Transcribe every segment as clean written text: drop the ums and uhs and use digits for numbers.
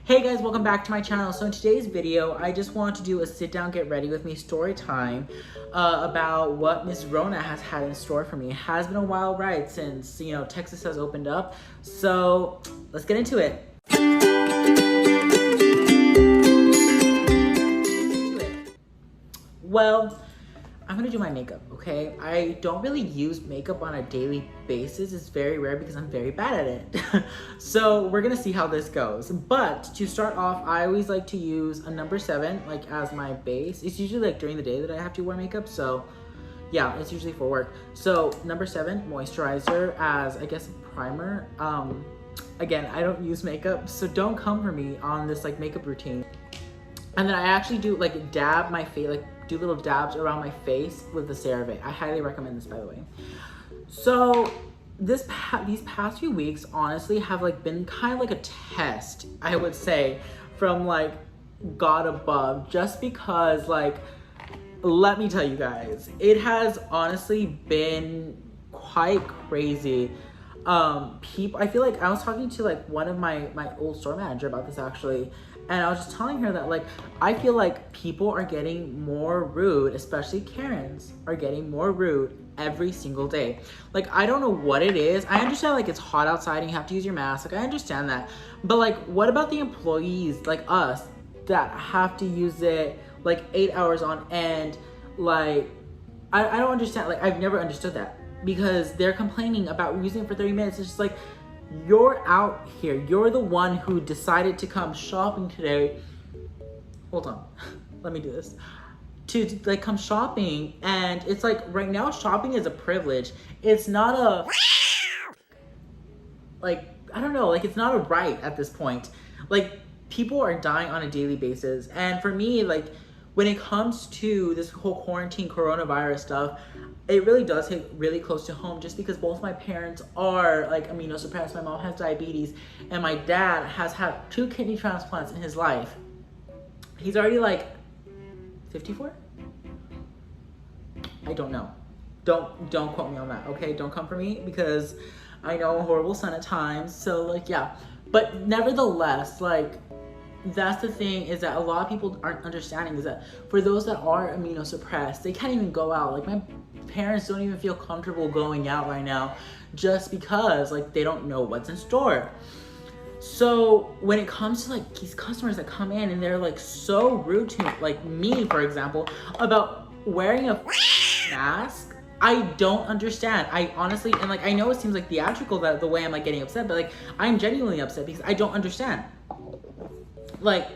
Hey guys, welcome back to my channel. So in today's video, I just want to do a sit down, get ready with me story time about what Miss Rona has had in store for me. It has been a wild ride since, Texas has opened up. So let's get into it. Well, I'm gonna do my makeup, okay? I don't really use makeup on a daily basis. It's very rare because I'm very bad at it. So we're gonna see how this goes. But to start off, I always like to use a number 7 as my base. It's usually during the day that I have to wear makeup, so yeah, it's usually for work. So number 7 moisturizer as I guess a primer. Again, I don't use makeup, so don't come for me on this makeup routine. And then I actually do dab my face, do little dabs around my face with the CeraVe. I highly recommend this, by the way. So these past few weeks honestly have been kind of like a test, I would say, from God above, just because let me tell you guys, it has honestly been quite crazy. I feel like I was talking to one of my old store manager about this actually, and I was just telling her that I feel like people are getting more rude, especially Karens are getting more rude every single day. I don't know what it is. I understand it's hot outside and you have to use your mask. I understand that. But what about the employees like us that have to use it 8 hours on end? I don't understand. I've never understood that, because they're complaining about using it for 30 minutes. It's just you're out here. You're the one who decided to come shopping today. Hold on. Let me do this. To come shopping, and it's right now shopping is a privilege. It's not a I don't know, it's not a right at this point. People are dying on a daily basis, and for me, when it comes to this whole quarantine coronavirus stuff, it really does hit really close to home, just because both my parents are immunosuppressed. My mom has diabetes, and my dad has had 2 kidney transplants in his life. He's already 54? I don't know. Don't quote me on that, okay? Don't come for me, because I know I'm a horrible son at times. So yeah. But nevertheless, that's the thing, is that a lot of people aren't understanding, is that for those that are immunosuppressed, they can't even go out. My parents don't even feel comfortable going out right now, just because they don't know what's in store. So when it comes to these customers that come in and they're so rude to me, for example, about wearing a mask, I don't understand. I honestly, and I know it seems theatrical that the way I'm getting upset, but I'm genuinely upset because I don't understand. But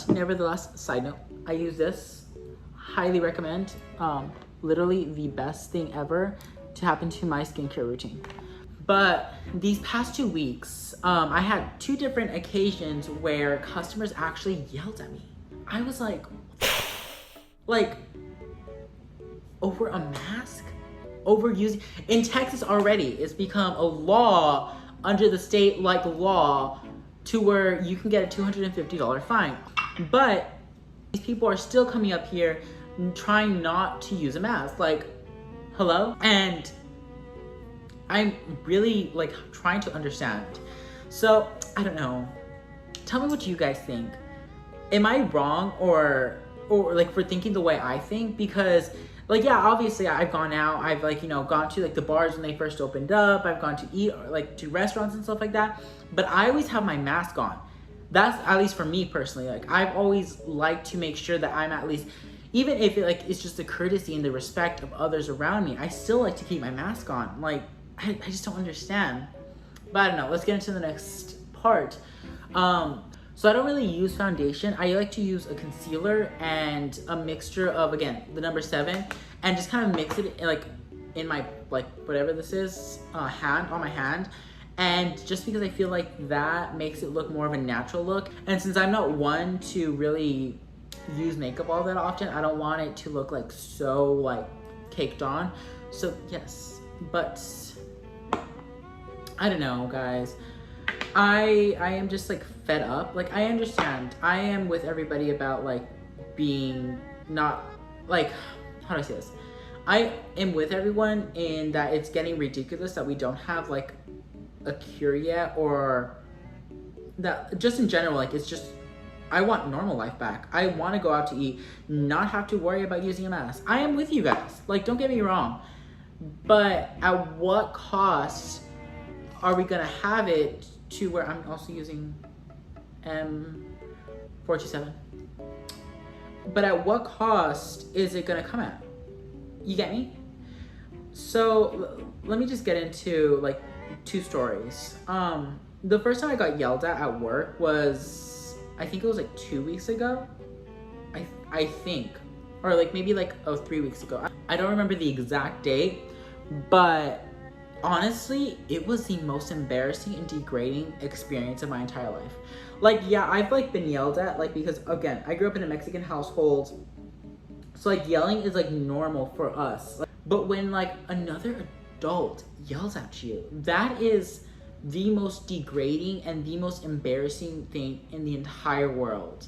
nevertheless, side note, I use this. Highly recommend. Literally the best thing ever to happen to my skincare routine. But these past 2 weeks, I had 2 different occasions where customers actually yelled at me. I was over a mask? Over using, in Texas already, it's become a law under the state law to where you can get a $250 fine. But these people are still coming up here trying not to use a mask. Hello? And I'm really trying to understand. So I don't know. Tell me what you guys think. Am I wrong or for thinking the way I think? Because yeah, obviously I've gone out. I've gone to the bars when they first opened up. I've gone to eat to restaurants and stuff like that. But I always have my mask on. That's at least for me personally. I've always liked to make sure that I'm at least, even if it's just the courtesy and the respect of others around me, I still like to keep my mask on. I just don't understand. But I don't know. Let's get into the next part. So I don't really use foundation. I like to use a concealer and a mixture of, again, the number 7, and just kind of mix it in my whatever this is, on my hand. And just because I feel that makes it look more of a natural look. And since I'm not one to really use makeup all that often, I don't want it to look so caked on. So yes, but I don't know, guys. I am just fed up. I understand. I am with everybody about being not how do I say this? I am with everyone in that it's getting ridiculous that we don't have a cure yet, or that just in general, like, it's just, I want normal life back. I want to go out to eat, not have to worry about using a mask. I am with you guys. Like, don't get me wrong. But at what cost are we gonna have it to where I'm also using M427? But at what cost is it gonna come at? You get me? So let me just get into like 2 stories. The first time I got yelled at work was, I think it was like 2 weeks ago. I think, or like maybe like 3 weeks ago. I don't remember the exact date, but honestly, it was the most embarrassing and degrading experience of my entire life. Like, yeah, I've like been yelled at, like, because again, I grew up in a Mexican household, so like yelling is like normal for us. But when like another adult yells at you, that is the most degrading and the most embarrassing thing in the entire world.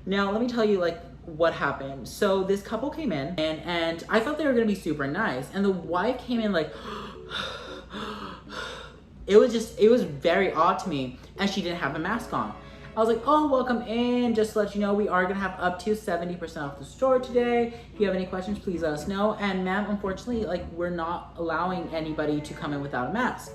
Now, let me tell you like what happened. So this couple came in and I thought they were gonna be super nice, and the wife came in like it was very odd to me, and she didn't have a mask on. I was like, oh, welcome in. Just to let you know, we are gonna have up to 70% off the store today. If you have any questions, please let us know. And ma'am, unfortunately, like, we're not allowing anybody to come in without a mask.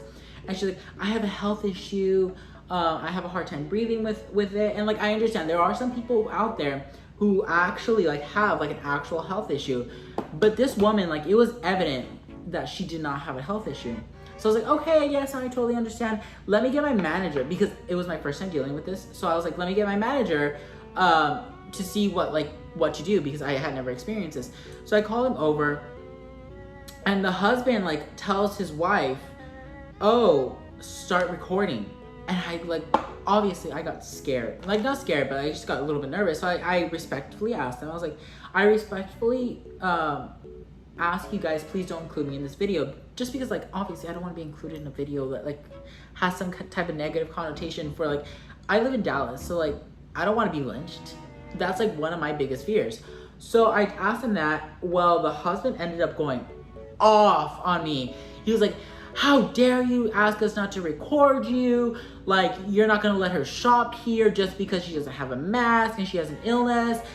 And she's like, I have a health issue. I have a hard time breathing with it. And like, I understand there are some people out there who actually like have like an actual health issue. But this woman, like, it was evident that she did not have a health issue. So I was like, okay, yes, I totally understand. Let me get my manager, because it was my first time dealing with this. So I was like, let me get my manager to see what to do, because I had never experienced this. So I called him over, and the husband like tells his wife, oh, start recording. And I like, obviously I got scared. Like, not scared, but I just got a little bit nervous. So I respectfully asked them. I was like, I respectfully ask you guys, please don't include me in this video, just because like obviously I don't want to be included in a video that like has some type of negative connotation for like, I live in Dallas, so like I don't want to be lynched. That's like one of my biggest fears. So I asked him that. Well, the husband ended up going off on me. He was like, how dare you ask us not to record you? Like, you're not gonna let her shop here just because she doesn't have a mask and she has an illness.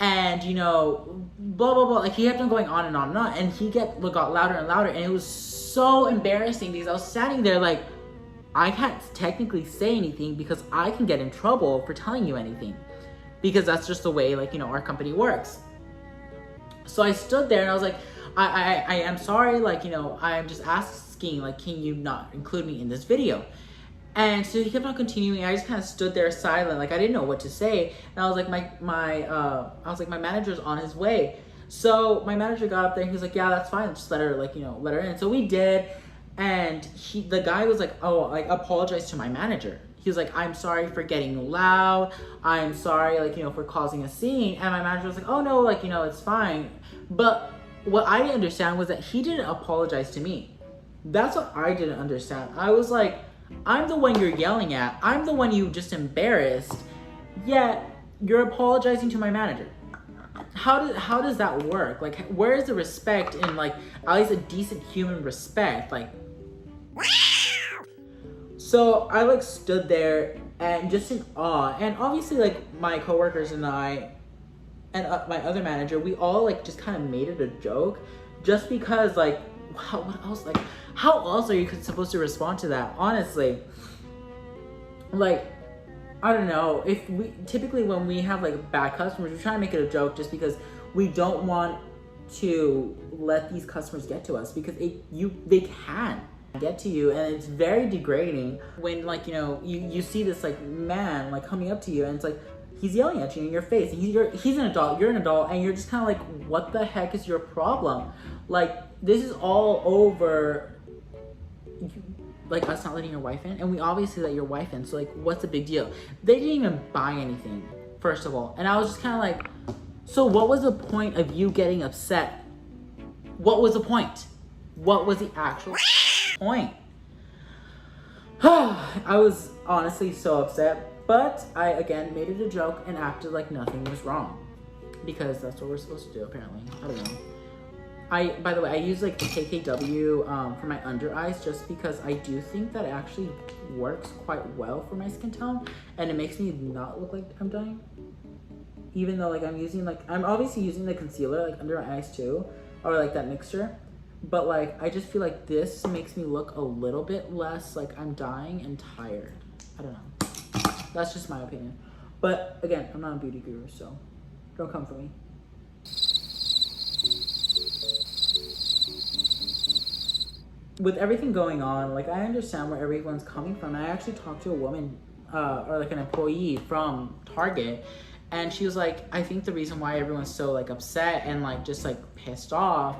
And, you know, blah, blah, blah. Like, he kept on going on and on and on. And he got louder and louder. And it was so embarrassing, because I was standing there like, I can't technically say anything because I can get in trouble for telling you anything. Because that's just the way, like, you know, our company works. So I stood there and I was like, I am sorry. Like, you know, I'm just asking, like, can you not include me in this video? And so he kept on continuing. I just kind of stood there silent, like I didn't know what to say. And I was like, my manager's on his way. So my manager got up there and he was like, yeah, that's fine. Just let her, like, you know, let her in. So we did. And the guy was like, oh, like, apologize to my manager. He was like, I'm sorry for getting loud. I'm sorry, like, you know, for causing a scene. And my manager was like, oh no, like, you know, it's fine. But what I didn't understand was that he didn't apologize to me. That's what I didn't understand. I was like, I'm the one you're yelling at. I'm the one you just embarrassed. Yet you're apologizing to my manager. How does that work? Like, where is the respect in, like, at least a decent human respect? Like, so I like stood there and just in awe. And obviously, like, my coworkers and I and my other manager, we all like just kind of made it a joke, just because, like, wow, what else? Like, how else are you supposed to respond to that? Honestly, like, I don't know. If we typically, when we have like bad customers, we try to make it a joke just because we don't want to let these customers get to us, because they can get to you, and it's very degrading when, like, you know, you see this like man like coming up to you and it's like he's yelling at you in your face, and he's an adult, you're an adult, and you're just kind of like, what the heck is your problem? Like, this is all over like us not letting your wife in, and we obviously let your wife in, so like, what's the big deal? They didn't even buy anything, first of all. And I was just kind of like, so what was the point of you getting upset? What was the point? What was the actual point? I was honestly so upset, but I again made it a joke and acted like nothing was wrong, because that's what we're supposed to do, apparently. I don't know. By the way, I use like the KKW for my under eyes just because I do think that it actually works quite well for my skin tone, and it makes me not look like I'm dying. Even though like I'm obviously using the concealer like under my eyes too, or like that mixture, but like I just feel like this makes me look a little bit less like I'm dying and tired. I don't know. That's just my opinion. But again, I'm not a beauty guru, so don't come for me. With everything going on, like I understand where everyone's coming from. I actually talked to a woman or like an employee from Target, and she was like, I think the reason why everyone's so like upset and like just like pissed off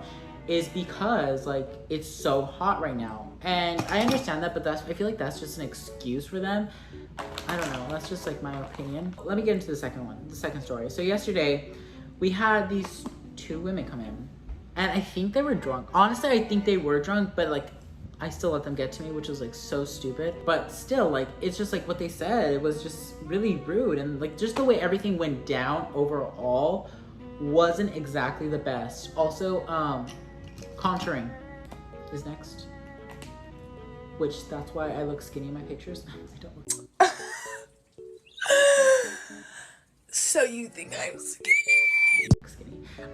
is because like it's so hot right now. And I understand that, but I feel like that's just an excuse for them. I don't know, that's just like my opinion. Let me get into the second story. So yesterday we had these two women come in, and I think they were drunk. Honestly, I think they were drunk, but like I still let them get to me, which was like so stupid. But still, like it's just like what they said, it was just really rude, and like just the way everything went down overall wasn't exactly the best. Also, contouring is next, which that's why I look skinny in my pictures. I don't look So you think I'm skinny?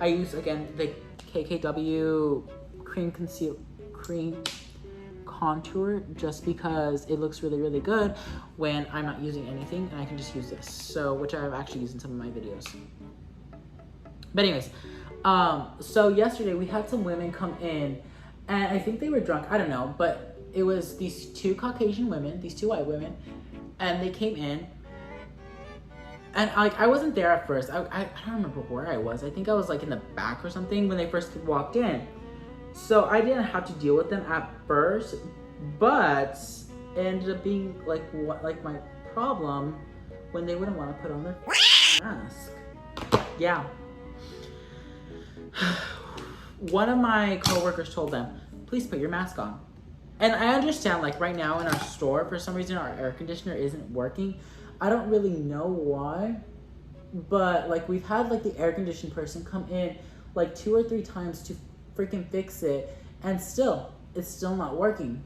I use again the KKW cream contour just because it looks really, really good when I'm not using anything, and I can just use this. So, which I've actually used in some of my videos. But anyways, so yesterday we had some women come in, and I think they were drunk. I don't know, but it was these two Caucasian women, these two white women, and they came in. And I wasn't there at first. I don't remember where I was. I think I was like in the back or something when they first walked in. So I didn't have to deal with them at first, but it ended up being like my problem when they wouldn't want to put on their mask. Yeah. One of my coworkers told them, please put your mask on. And I understand like right now in our store, for some reason our air conditioner isn't working. I don't really know why, but like we've had like the air conditioning person come in like 2 or 3 times to freaking fix it, and it's still not working.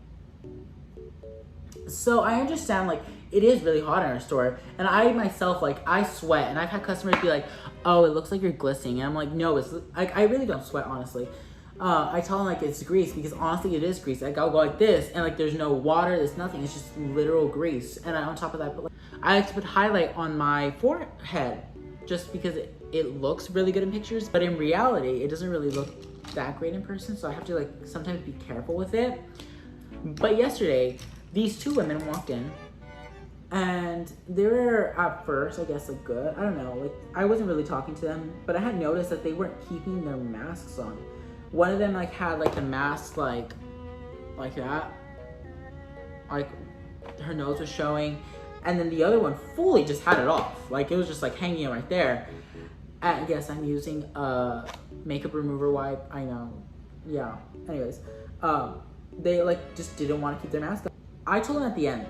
So I understand like it is really hot in our store, and I myself like I sweat, and I've had customers be like, oh, it looks like you're glistening, and I'm like, no, it's like I really don't sweat, honestly. I tell them like it's grease, because honestly it is grease. Like I'll go like this, and like there's no water, there's nothing, it's just literal grease. And on top of that, I like to put highlight on my forehead just because it looks really good in pictures, but in reality it doesn't really look that great in person, so I have to like sometimes be careful with it. But yesterday these two women walked in, and they were at first I guess like good, I don't know, like I wasn't really talking to them, but I had noticed that they weren't keeping their masks on. One of them like had like the mask like that, like her nose was showing, and then the other one fully just had it off, like it was just like hanging right there. And yes, I'm using a makeup remover wipe, I know, yeah. Anyways, they like just didn't want to keep their mask on. I told them at the end,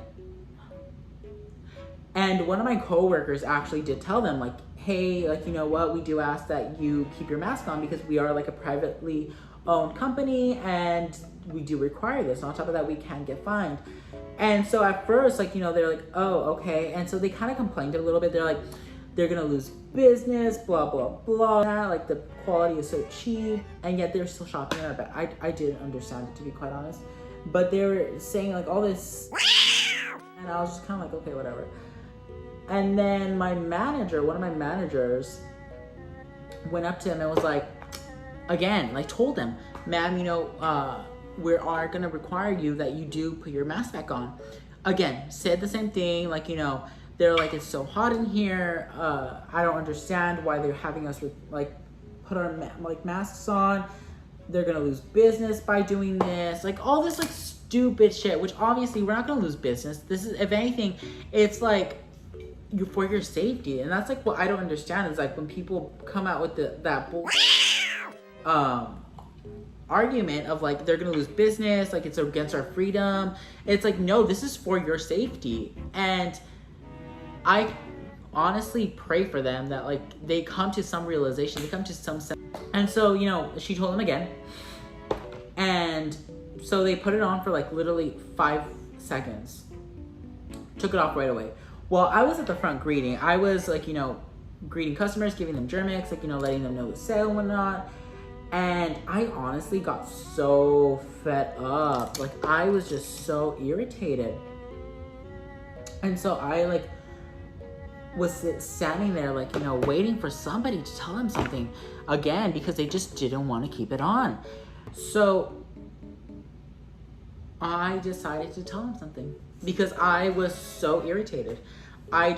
and one of my coworkers actually did tell them like, hey, like, you know what, we do ask that you keep your mask on because we are like a privately owned company and we do require this. On top of that, we can get fined. And so at first, like, you know, they're like, oh, okay. And so they kind of complained a little bit. They're like, they're gonna lose business, blah, blah, blah. Like the quality is so cheap, and yet they're still shopping in our bag. I didn't understand it, to be quite honest. But they were saying like all this, and I was just kind of like, okay, whatever. And then my manager, one of my managers, went up to him and was like, again, like told him, ma'am, you know, we are gonna require you that you do put your mask back on. Again, said the same thing, like, you know, they're like, it's so hot in here. I don't understand why they're having us like put our masks on. They're gonna lose business by doing this. Like all this like stupid shit, which obviously we're not gonna lose business. This is, if anything, it's like, for your safety. And that's like what I don't understand is like when people come out with that argument of like they're gonna lose business, like it's against our freedom. It's like, no, this is for your safety. And I honestly pray for them that like they come to some realization, they come to some sense. And so, you know, she told them again. And so they put it on for like literally 5 seconds. Took it off right away. Well, I was at the front greeting. I was like, you know, greeting customers, giving them Germ-X, like, you know, letting them know the sale and whatnot. And I honestly got so fed up. Like, I was just so irritated. And so I like was standing there like, you know, waiting for somebody to tell them something again, because they just didn't want to keep it on. So I decided to tell them something because I was so irritated. I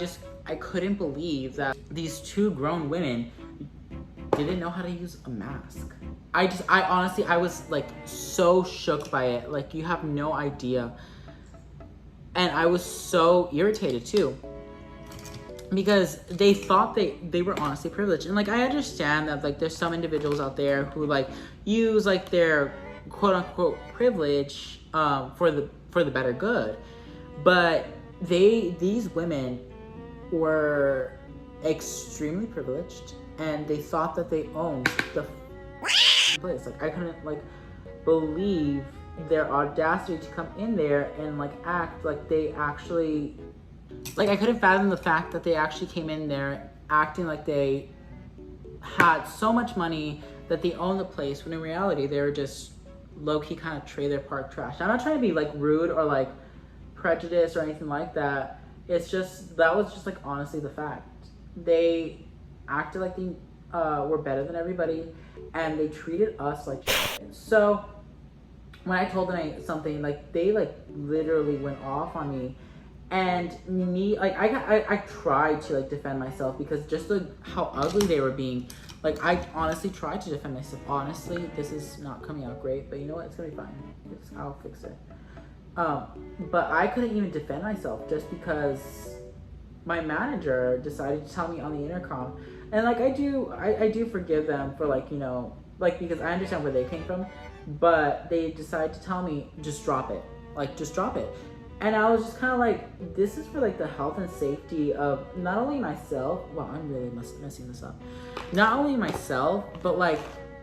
couldn't believe that these 2 grown women didn't know how to use a mask. I honestly, I was like so shook by it. Like, you have no idea. And I was so irritated too, because they thought they were honestly privileged. And like, I understand that like there's some individuals out there who like use like their quote unquote privilege for the better good. But these women were extremely privileged, and they thought that they owned the place. Like, I couldn't like believe their audacity to come in there and like act like they actually, like, I couldn't fathom the fact that they actually came in there acting like they had so much money that they owned the place, when in reality they were just low-key kind of trailer park trash. I'm not trying to be like rude or like prejudiced or anything like that. It's just, that was just like honestly the fact. They acted like they were better than everybody, and they treated us like shit. So when I told them something, like, they like literally went off on me. And me, like, I tried to like defend myself, because just like how ugly they were being. Like, I honestly tried to defend myself. Honestly, this is not coming out great, but you know what? It's gonna be fine. I'll fix it. But I couldn't even defend myself just because my manager decided to tell me on the intercom. And like, I do forgive them for like, you know, like, because I understand where they came from, but they decided to tell me, just drop it. Like, just drop it. And I was just kind of like, this is for like the health and safety of not only myself, wow, I'm really messing this up. Not only myself, but like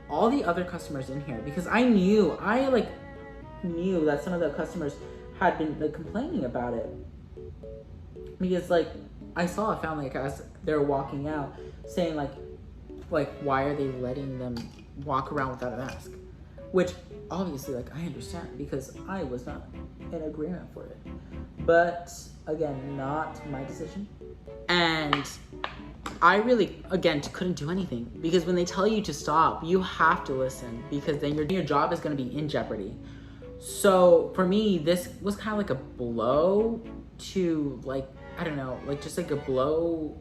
all the other customers in here, because I knew that some of the customers had been like complaining about it. Because like, I saw a family, like, as they're walking out, saying like why are they letting them walk around without a mask? Which obviously, like, I understand, because I was not in agreement for it. But again, not my decision. And I really, again, couldn't do anything, because when they tell you to stop, you have to listen, because then your job is going to be in jeopardy. So for me, this was kind of like a blow to, like, I don't know, like, just like a blow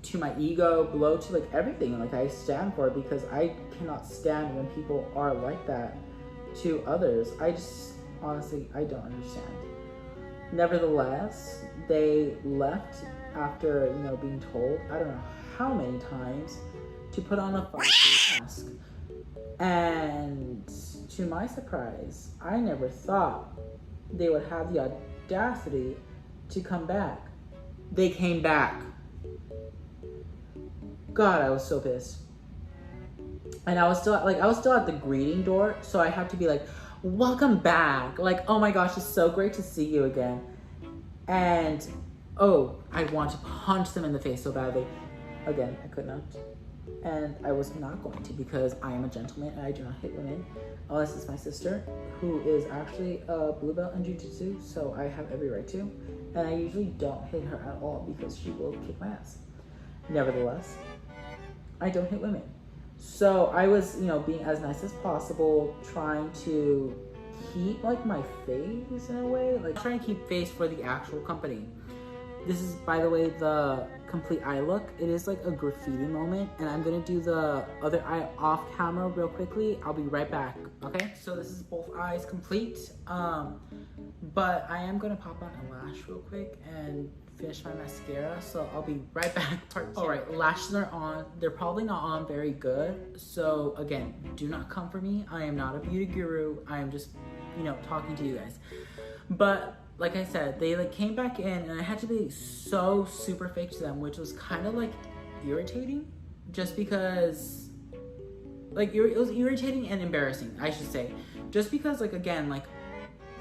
to my ego, blow to like everything like I stand for, because I cannot stand when people are like that to others. I just, honestly, I don't understand. Nevertheless, they left after, you know, being told, I don't know how many times, to put on a mask. And to my surprise, I never thought they would have the audacity to come back. They came back. God, I was so pissed. And I was still at the greeting door, so I had to be like, welcome back. Like, oh my gosh, it's so great to see you again. And oh, I want to punch them in the face so badly. Again, I could not. And I was not going to, because I am a gentleman and I do not hit women, unless it's my sister, who is actually a blue belt in jiu-jitsu, so I have every right to. And I usually don't hit her at all, because she will kick my ass. Nevertheless, I don't hit women. So I was, you know, being as nice as possible, trying to keep like my face in a way, like trying to keep face for the actual company. This is, by the way, the complete eye look. It is like a graffiti moment, and I'm gonna do the other eye off camera real quickly. I'll be right back, okay? So this is both eyes complete, but I am gonna pop on a lash real quick and finish my mascara, so I'll be right back. Part 2. All right, lashes are on. They're probably not on very good, so again, do not come for me. I am not a beauty guru. I am just, you know, talking to you guys. But like I said, they like came back in and I had to be so super fake to them, which was kind of like irritating, just because like it was irritating and embarrassing, I should say, just because like again, like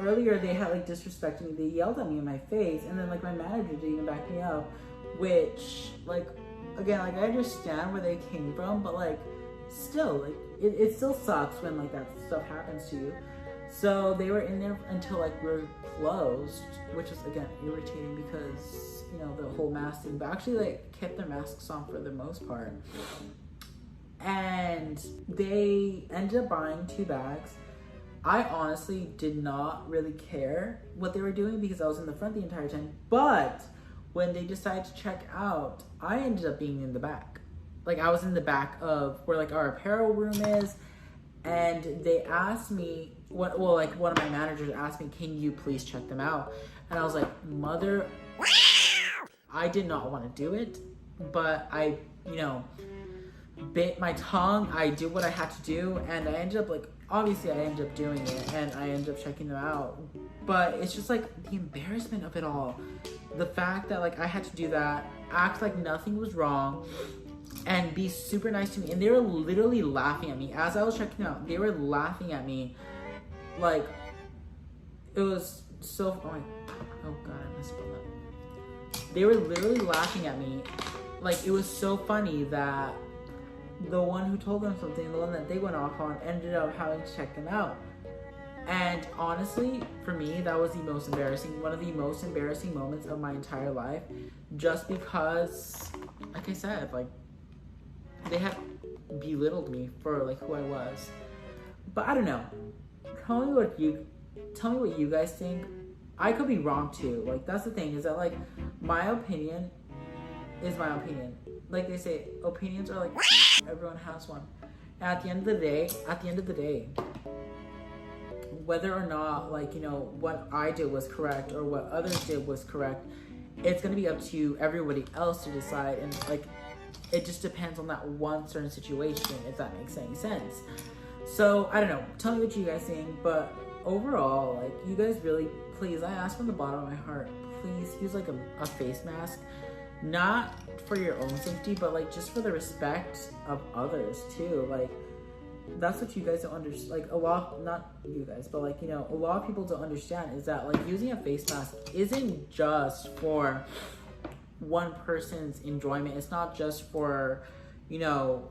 earlier they had like disrespected me, they yelled at me in my face, and then like my manager didn't even back me up, which like again, like I understand where they came from, but like still like it still sucks when like that stuff happens to you. So they were in there until like we're closed, which is again irritating because you know the whole mask thing, but actually like kept their masks on for the most part. And they ended up buying 2 bags. I honestly did not really care what they were doing because I was in the front the entire time, but when they decided to check out, I ended up being in the back. Like I was in the back of where like our apparel room is, and they asked me one of my managers asked me, can you please check them out? And I was like, mother, I did not want to do it, but I, you know, bit my tongue. I did what I had to do, and I ended up like, obviously I ended up doing it, and I ended up checking them out. But it's just like the embarrassment of it all. The fact that like I had to do that, act like nothing was wrong, and be super nice to me. And they were literally laughing at me as I was checking out. They were laughing at me. Like, it was so, oh god, I misspelled that. They were literally laughing at me. Like, it was so funny that the one who told them something, the one that they went off on, ended up having to check them out. And honestly, for me, that was the most embarrassing, one of the most embarrassing moments of my entire life, just because, like I said, like, they had belittled me for like who I was. But I don't know. Tell me what you guys think. I could be wrong too. Like that's the thing, is that like my opinion is my opinion. Like they say, opinions are like everyone has one. And at the end of the day, whether or not like, you know, what I did was correct or what others did was correct, it's gonna be up to everybody else to decide. And like it just depends on that one certain situation, if that makes any sense. So I don't know, tell me what you guys think. But overall, like, you guys really, please, I ask from the bottom of my heart, please use like a face mask, not for your own safety, but like just for the respect of others too. Like that's what you guys don't understand. Like a lot, not you guys, but like, you know, a lot of people don't understand is that like using a face mask isn't just for one person's enjoyment. It's not just for, you know,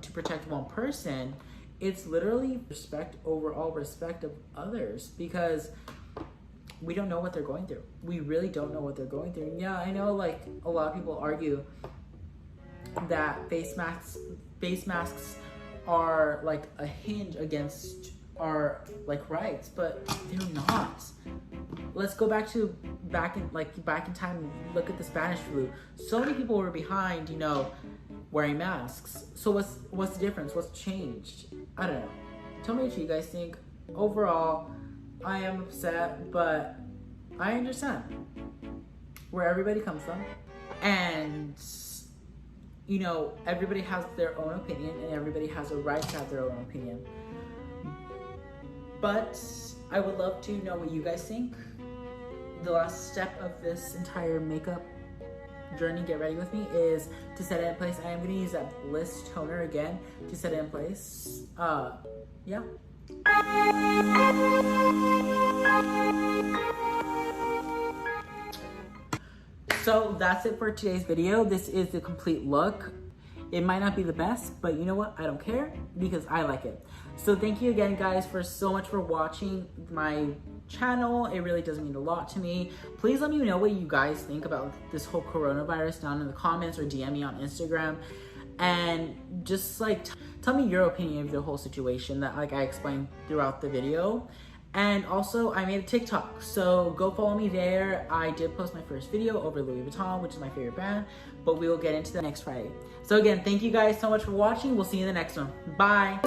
to protect one person. It's literally overall respect of others, because we don't know what they're going through. We really don't know what they're going through. And yeah, I know like a lot of people argue that face masks are like a hinge against our like rights, but they're not. Let's go back in time and look at the Spanish flu. So many people were behind, you know, wearing masks. So what's the difference? What's changed? I don't know. Tell me what you guys think. Overall, I am upset, but I understand where everybody comes from. And, you know, everybody has their own opinion and everybody has a right to have their own opinion. But I would love to know what you guys think. The last step of this entire makeup journey, get ready with me, is to set it in place. I am going to use that Bliss toner again to set it in place. Yeah. So that's it for today's video. This is the complete look. It might not be the best, but you know what? I don't care because I like it. So thank you again, guys, for so much for watching my channel. It really does mean a lot to me. Please let me know what you guys think about this whole coronavirus down in the comments, or DM me on Instagram. And just like tell me your opinion of the whole situation that like I explained throughout the video. And also, I made a TikTok, so go follow me there. I did post my first video over Louis Vuitton, which is my favorite brand, but we will get into that next Friday. So again, thank you guys so much for watching. We'll see you in the next one. Bye.